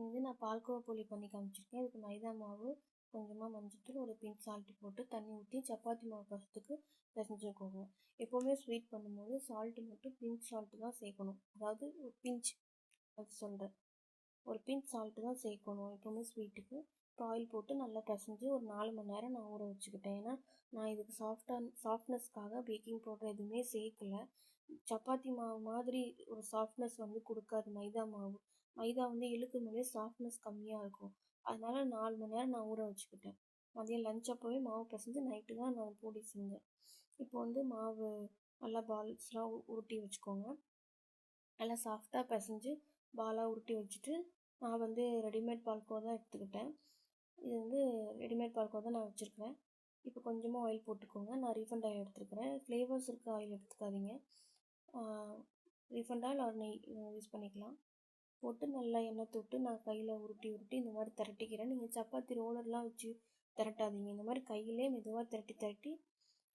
இது நான் பால்கோவா போலி பண்ணி காமிச்சிருக்கேன். இதுக்கு மைதா மாவு, கொஞ்சமாக மஞ்சத்தூள், ஒரு பிஞ்ச் சால்ட் போட்டு தண்ணி ஊற்றி சப்பாத்தி மாவு பதத்துக்கு பிசைஞ்சுக்கோங்க. எப்போவுமே ஸ்வீட் பண்ணும்போது சால்ட்டு மட்டும் பிஞ்ச் சால்ட்டு தான் சேர்க்கணும். அதாவது ஒரு பிஞ்ச் அது சொல்கிறேன். ஒரு பிஞ்ச் சால்ட்டு தான் சேர்க்கணும் எப்போவுமே ஸ்வீட்டுக்கு. இப்போ ஆயில் போட்டு நல்லா பிசைஞ்சு ஒரு 4 மணி நேரம் நான் ஊற வச்சுக்கிட்டேன். ஏன்னா நான் இதுக்கு சாஃப்ட்னஸ்க்காக பேக்கிங் பவுடர் எதுவுமே சேர்க்கல. சப்பாத்தி மாவு மாதிரி ஒரு சாஃப்ட்னஸ் வந்து கொடுக்காது மைதா மாவு. மைதா வந்து இழுக்கும் போதே சாஃப்ட்னஸ் கம்மியாக இருக்கும். அதனால 4 மணி நேரம் நான் ஊற வச்சுக்கிட்டேன். மதியம் லஞ்ச் அப்போவே மாவு பிசைஞ்சு நைட்டு தான் நான் பூரி செஞ்சேன். இப்போ வந்து மாவு நல்லா பால்ஸ்லாம் உருட்டி வச்சுக்கோங்க. நல்லா சாஃப்டாக பிசைஞ்சு பாலாக உருட்டி வச்சுட்டு நான் வந்து ரெடிமேட் பால்கோவா தான் எடுத்துக்கிட்டேன். இது வந்து ரெடிமேட் பால்கோவா தான் நான் வச்சுருக்கிறேன். இப்போ கொஞ்சமாக ஆயில் போட்டுக்கோங்க. நான் ரீஃபண்ட் ஆயில் எடுத்துருக்கிறேன். ஃப்ளேவர்ஸ் இருக்க ஆயில் எடுத்துக்காதீங்க. ரீஃபண்ட் ஆயில் ஆர் நெய் யூஸ் பண்ணிக்கலாம். போட்டு நல்லா எண்ணெய் தொட்டு நான் கையில் உருட்டி உருட்டி இந்த மாதிரி திரட்டிக்கிறேன். நீங்கள் சப்பாத்தி ரோலர்லாம் வச்சு திரட்டாதீங்க. இந்த மாதிரி கையிலே மெதுவாக திரட்டி திரட்டி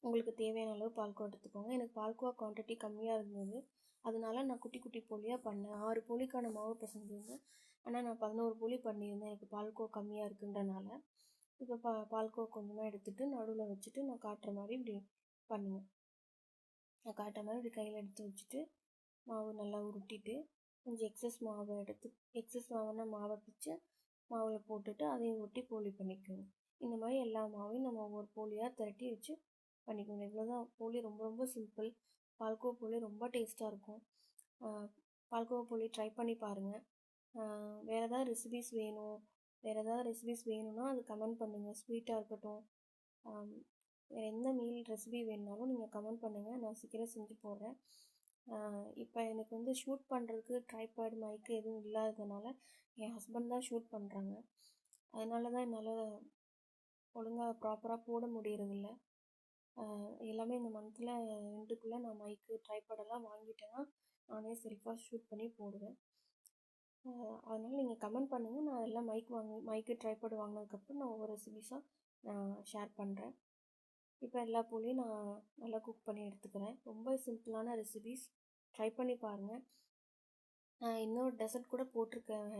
உங்களுக்கு தேவையான அளவு பால்கோவா எடுத்துக்கோங்க. எனக்கு பால்கோவா குவான்டிட்டி கம்மியாக இருந்தது. அதனால நான் குட்டி குட்டி போலியாக பண்ணேன். 6 போலிக்கான மாவு பிசைஞ்சிருந்தேன். ஆனால் நான் 11 போலி பண்ணியிருந்தேன். எனக்கு பால்கோவா கம்மியாக இருக்குன்றனால. இப்போ பால்கோவா கொஞ்சமாக எடுத்துகிட்டு நடுவில் வச்சுட்டு நான் காட்டுற மாதிரி இப்படி பண்ணுங்கள். நான் காட்டுற மாதிரி இப்படி கையில் எடுத்து வச்சுட்டு மாவு நல்லா உருட்டிட்டு கொஞ்சம் எக்ஸஸ் மாவுன்னா மாவை பிச்சு மாவில் போட்டுட்டு அதையும் உருட்டி போலி பண்ணிக்கோங்க. இந்த மாதிரி எல்லா மாவையும் நம்ம ஒவ்வொரு போலியாக திரட்டி வச்சு பண்ணிக்கோங்க. இவ்வளோதான் போலி. ரொம்ப ரொம்ப சிம்பிள். பால்கோவா போலி ரொம்ப டேஸ்ட்டாக இருக்கும். பால்கோவா போலி ட்ரை பண்ணி பாருங்கள். வேறு ஏதாவது ரெசிபிஸ் வேணும்னா அது கமெண்ட் பண்ணுங்கள். ஸ்வீட்டாக இருக்கட்டும், வேறு எந்த மீல் ரெசிபி வேணுனாலும் நீங்கள் கமெண்ட் பண்ணுங்கள். நான் சீக்கிரம் செஞ்சு போடுறேன். இப்போ எனக்கு வந்து ஷூட் பண்ணுறதுக்கு ட்ரைபாட் மைக்கு எதுவும் இல்லாததுனால என் ஹஸ்பண்ட் தான் ஷூட் பண்ணுறாங்க. அதனால தான் என்னால் ஒழுங்காக ப்ராப்பராக போட முடியறதில்ல. எல்லாமே இந்த மந்தில் எண்டுக்குள்ளே நான் மைக்கு ட்ரைபாடெல்லாம் வாங்கிட்டேன்னா நானே செல்ஃபாக ஷூட் பண்ணி போடுவேன். அதனால் நீங்கள் கமெண்ட் பண்ணுங்கள். நான் எல்லாம் மைக்கு ட்ரைபாட் வாங்கினதுக்கப்புறம் நான் ஒவ்வொரு ரெசிபிஸாக நான் ஷேர் பண்ணுறேன். இப்போ எல்லா போலியும் நான் நல்லா குக் பண்ணி எடுத்துக்கிறேன். ரொம்ப சிம்பிளான ரெசிபிஸ். ட்ரை பண்ணி பாருங்கள். இன்னொரு டெசர்ட் கூட போட்டிருக்கேன்.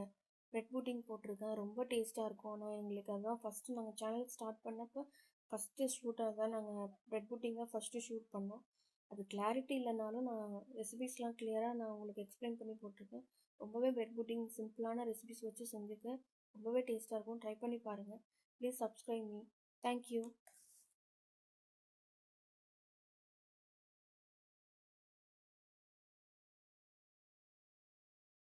ப்ரெட் புட்டிங் போட்டிருக்கேன். ரொம்ப டேஸ்ட்டாக இருக்கும். ஆனால் எங்களுக்கு அதுதான் ஃபஸ்ட்டு நாங்கள் சேனல் ஸ்டார்ட் பண்ணப்போ ஃபஸ்ட்டு ஷூட்டாக தான் நாங்கள் ப்ரெட் புட்டிங்காக ஃபஸ்ட்டு ஷூட் பண்ணோம். அது கிளாரிட்டி இல்லைனாலும் நான் ரெசிபிஸ்லாம் கிளியராக நான் உங்களுக்கு எக்ஸ்பிளைன் பண்ணி போட்டிருக்கேன். ரொம்பவே ப்ரெட் புட்டிங் சிம்பிளான ரெசிபிஸ் வச்சு செஞ்சுருக்கேன். ரொம்பவே டேஸ்ட்டாக இருக்கும். ட்ரை பண்ணி பாருங்கள். Please subscribe me. தேங்க்யூ.